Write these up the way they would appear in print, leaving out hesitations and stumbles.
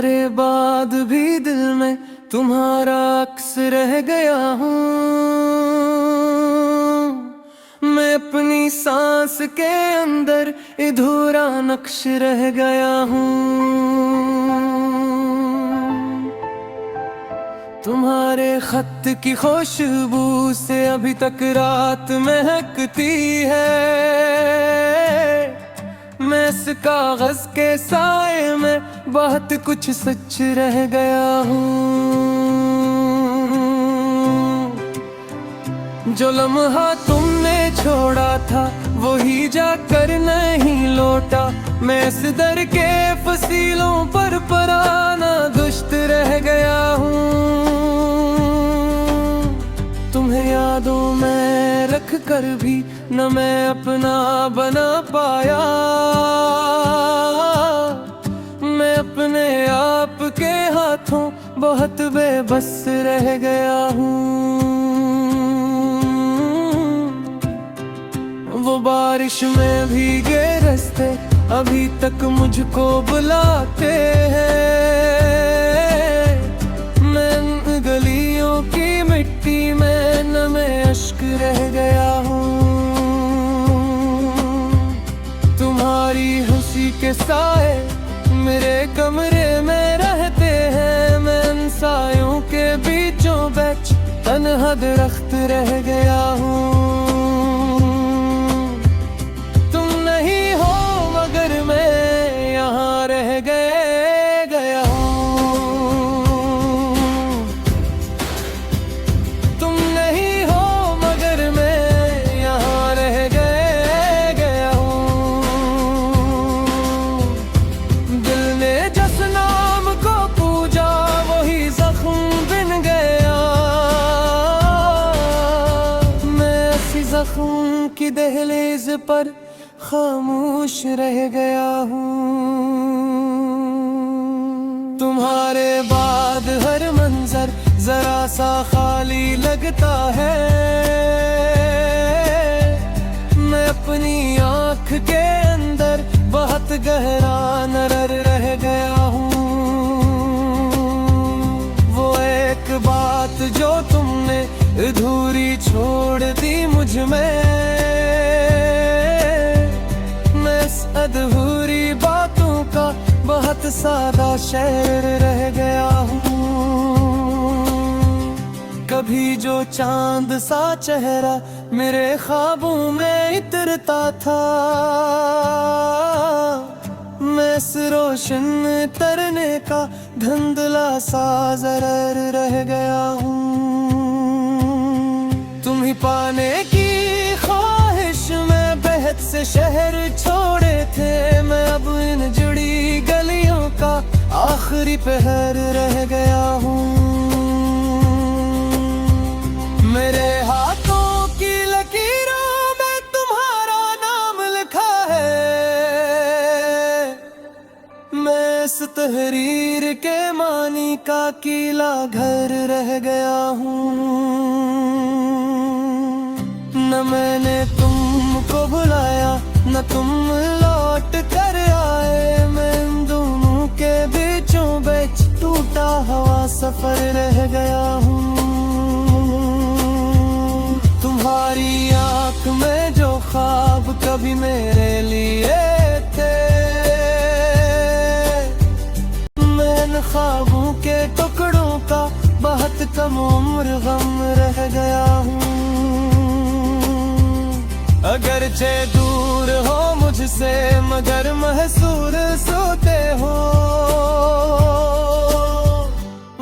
तुम्हारे बाद भी दिल में तुम्हारा अक्स रह गया हूँ। मैं अपनी सांस के अंदर अधूरा नक्श रह गया हूँ। तुम्हारे खत की खुशबू से अभी तक रात महकती है। मैं इस कागज के साए में बहुत कुछ सच रह गया हूँ। जो लम्हा तुमने छोड़ा था वही जाकर नहीं लौटा। मैं इस दर के फसीलों पर पराना दुष्ट रह गया हूँ। तुम्हें यादों में रख कर भी न मैं अपना बना पाया। मैं अपने आप के हाथों बहुत बेबस रह गया हूँ। वो बारिश में भीगे रास्ते अभी तक मुझको बुलाते हैं। मैं गलियों की मिट्टी में नमे अश्क रह गया हूँ। तुम्हारी खुशी के साए मेरे कमरे में रहते हैं। मैं इन सायों के बीचों बीच तन्हा दरख्त रह गया हूँ। तुम नहीं हो मगर मैं यहाँ रह गया हूँ। तुम नहीं हो मगर मैं यहाँ रह गया हूँ। दिल ने जिस नाम को पूजा वही जख्म बिन गया। मैं ऐसी जख्म की दहलीज पर खामोश रह गया हूँ। तुम्हारे बाद हर मंजर जरा सा खाली लगता है। मैं अपनी आँख के अंदर बहुत गहरा नरर रह गया हूँ। वो एक बात जो तुमने अधूरी छोड़ दी मुझ में। अधूरी बातों का बहुत सादा शेर रह गया हूँ। कभी जो चांद सा चेहरा मेरे ख्वाबों में इतरता था। मैं इस रोशन तरने का धुंधला सा जरर रह गया हूँ। तुम्हें पाने की ख्वाहिश में बेहद से शहर छोड़े थे। मैं अब इन जुड़ी गलियों का आखिरी पहर रह गया हूँ। मेरे हाथों की लकीरों में तुम्हारा नाम लिखा है। मैं इस तहरीर के मानी का किला घर रह गया हूँ। न मैंने तुमको बुलाया न तुम लौट कर आए। मैं इन दोनों के बीचों बीच टूटा हुआ सफर रह गया हूँ। तुम्हारी आँख में जो ख्वाब कभी मेरे लिए थे। मैं इन ख्वाबों के टुकड़ों का बहुत कम उम्र गम रह गया हूँ। अगरचे दूर हो मुझसे मगर महसूस होते हो।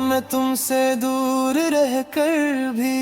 मैं तुमसे दूर रहकर भी